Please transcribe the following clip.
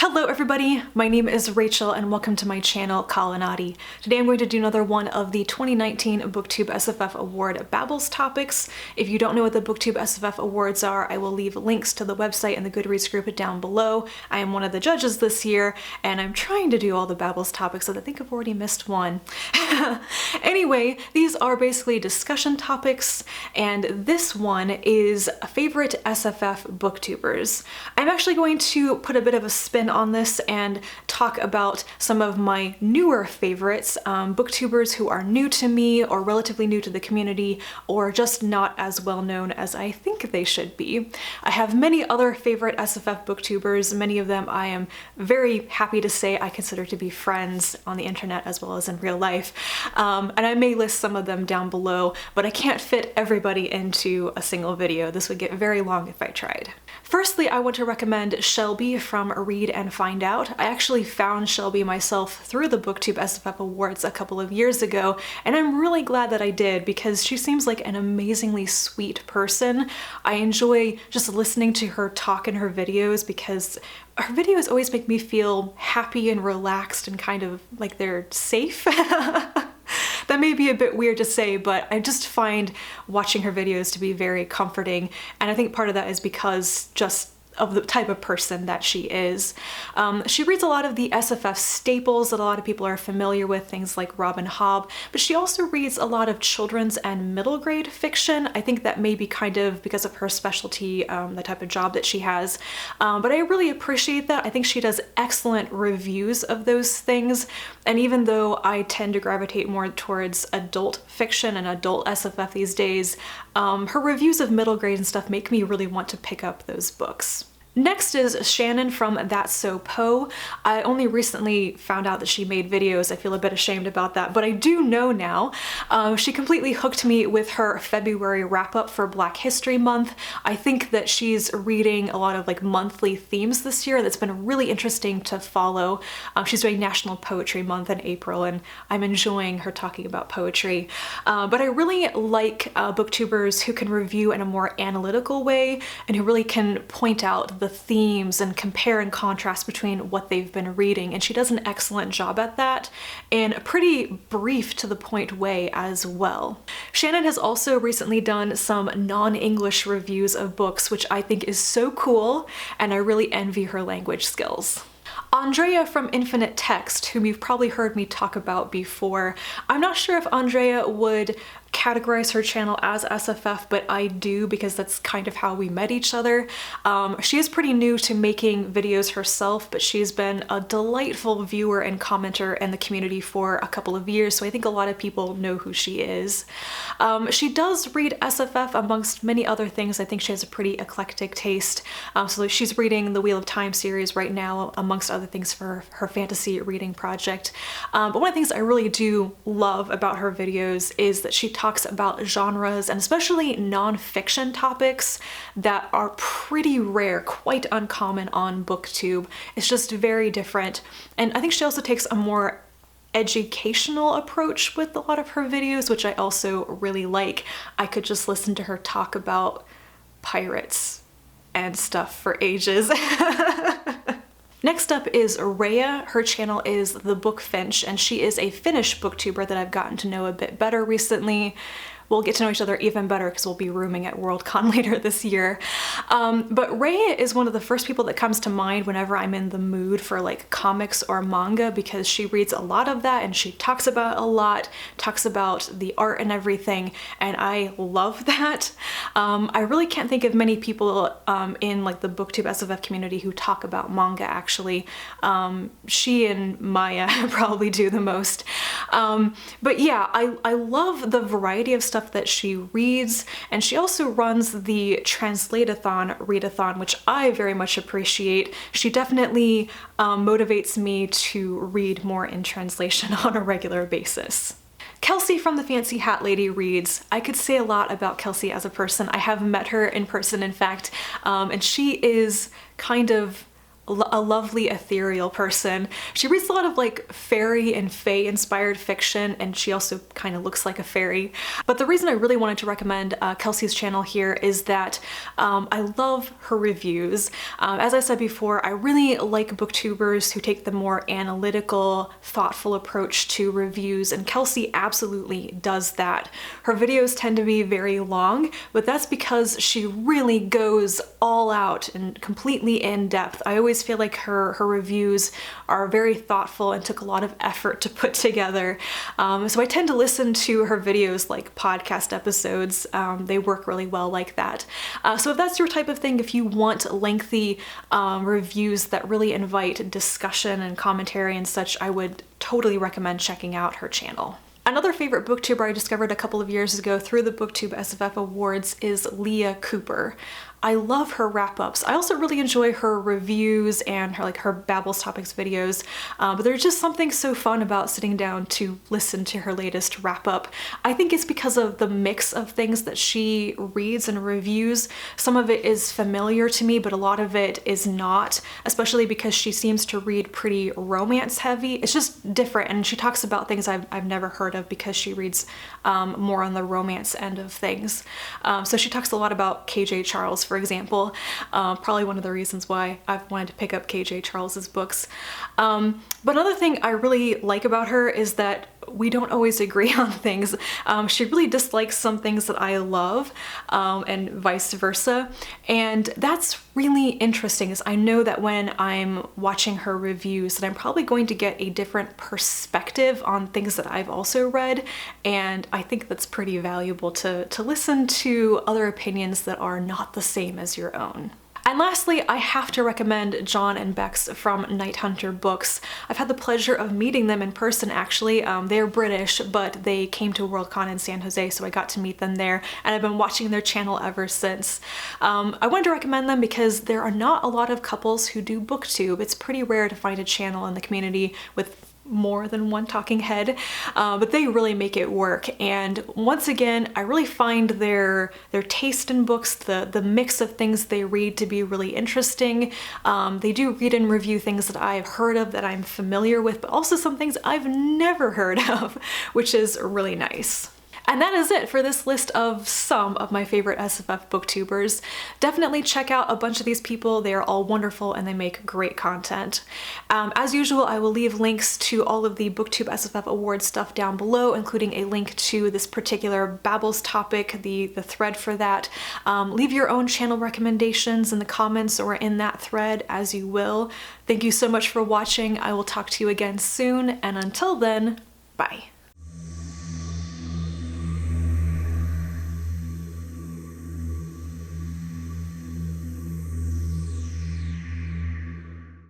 Hello everybody, my name is Rachel and welcome to my channel Kalinati. Today I'm going to do another one of the 2019 BooktubeSFF Award Babbles topics. If you don't know what the BooktubeSFF Awards are, I will leave links to the website and the Goodreads group down below. I am one of the judges this year and I'm trying to do all the Babbles topics, so I think I've already missed one. Anyway, these are basically discussion topics and this one is favorite SFF booktubers. I'm actually going to put a bit of a spin on this and talk about some of my newer favorites, booktubers who are new to me or relatively new to the community or just not as well known as I think they should be. I have many other favorite SFF booktubers, many of them I am very happy to say I consider to be friends on the internet as well as in real life, and I may list some of them down below, but I can't fit everybody into a single video. This would get very long if I tried. Firstly, I want to recommend Shelby from Read and Find Out. I actually found Shelby myself through the BooktubeSFF Awards a couple of years ago, and I'm really glad that I did because she seems like an amazingly sweet person. I enjoy just listening to her talk in her videos because her videos always make me feel happy and relaxed and kind of like they're safe. That may be a bit weird to say, but I just find watching her videos to be very comforting, and I think part of that is because just of the type of person that she is. She reads a lot of the SFF staples that a lot of people are familiar with, things like Robin Hobb, but she also reads a lot of children's and middle grade fiction. I think that may be kind of because of her specialty, the type of job that she has, but I really appreciate that. I think she does excellent reviews of those things, and even though I tend to gravitate more towards adult fiction and adult SFF these days, her reviews of middle grade and stuff make me really want to pick up those books. Next is Shannon from That's So Poe. I only recently found out that she made videos. I feel a bit ashamed about that, but I do know now. She completely hooked me with her February wrap-up for Black History Month. I think that she's reading a lot of like monthly themes this year that's been really interesting to follow. She's doing National Poetry Month in April, and I'm enjoying her talking about poetry. But I really like booktubers who can review in a more analytical way and who really can point out the themes and compare and contrast between what they've been reading, and she does an excellent job at that in a pretty brief to the point way as well. Shannon has also recently done some non-English reviews of books, which I think is so cool, and I really envy her language skills. Andrea from Infinite Text, whom you've probably heard me talk about before. I'm not sure if Andrea would categorize her channel as SFF, but I do because that's kind of how we met each other. She is pretty new to making videos herself, but she's been a delightful viewer and commenter in the community for a couple of years, so I think a lot of people know who she is. She does read SFF amongst many other things. I think she has a pretty eclectic taste. So she's reading the Wheel of Time series right now, amongst other things for her fantasy reading project. But one of the things I really do love about her videos is that she talks about genres and especially non-fiction topics that are pretty rare, quite uncommon on BookTube. It's just very different. And I think she also takes a more educational approach with a lot of her videos, which I also really like. I could just listen to her talk about pirates and stuff for ages. Next up is Rhea. Her channel is the Bookfinch, and she is a Finnish booktuber that I've gotten to know a bit better recently. We'll get to know each other even better because we'll be rooming at Worldcon later this year. But Rhea is one of the first people that comes to mind whenever I'm in the mood for like comics or manga, because she reads a lot of that and she talks about a lot, talks about the art and everything, and I love that. I really can't think of many people in like the BooktubeSFF community who talk about manga actually. She and Maya probably do the most. But yeah, I love the variety of stuff that she reads, and she also runs the Translate-a-thon, Read-a-thon, which I very much appreciate. She definitely motivates me to read more in translation on a regular basis. Kelsey from the Fancy Hat Lady reads. I could say a lot about Kelsey as a person. I have met her in person, in fact, and she is kind of a lovely ethereal person. She reads a lot of like fairy and fae inspired fiction, and she also kind of looks like a fairy. But the reason I really wanted to recommend Kelsey's channel here is that I love her reviews. As I said before, I really like booktubers who take the more analytical, thoughtful approach to reviews, and Kelsey absolutely does that. Her videos tend to be very long, but that's because she really goes all out and completely in depth. I always feel like her reviews are very thoughtful and took a lot of effort to put together. So I tend to listen to her videos like podcast episodes. They work really well like that. So if that's your type of thing, if you want lengthy reviews that really invite discussion and commentary and such, I would totally recommend checking out her channel. Another favorite booktuber I discovered a couple of years ago through the BooktubeSFF Awards is Leah Cooper. I love her wrap-ups. I also really enjoy her reviews and her Babbles topics videos, but there's just something so fun about sitting down to listen to her latest wrap-up. I think it's because of the mix of things that she reads and reviews. Some of it is familiar to me, but a lot of it is not, especially because she seems to read pretty romance heavy. It's just different, and she talks about things I've never heard of because she reads more on the romance end of things. So she talks a lot about KJ Charles, for example, probably one of the reasons why I've wanted to pick up KJ Charles's books. But another thing I really like about her is that we don't always agree on things. She really dislikes some things that I love, and vice versa. And that's really interesting, is I know that when I'm watching her reviews that I'm probably going to get a different perspective on things that I've also read, and I think that's pretty valuable to listen to other opinions that are not the same as your own. And lastly, I have to recommend John and Bex from Night Hunter Books. I've had the pleasure of meeting them in person, actually. They're British, but they came to Worldcon in San Jose, so I got to meet them there, and I've been watching their channel ever since. I wanted to recommend them because there are not a lot of couples who do booktube. It's pretty rare to find a channel in the community with more than one talking head, but they really make it work. And once again, I really find their taste in books, the mix of things they read, to be really interesting. They do read and review things that I've heard of, that I'm familiar with, but also some things I've never heard of, which is really nice. And that is it for this list of some of my favorite SFF booktubers. Definitely check out a bunch of these people. They are all wonderful and they make great content. As usual, I will leave links to all of the BooktubeSFF Awards stuff down below, including a link to this particular Babbles topic, the thread for that. Leave your own channel recommendations in the comments or in that thread as you will. Thank you so much for watching. I will talk to you again soon, and until then, bye.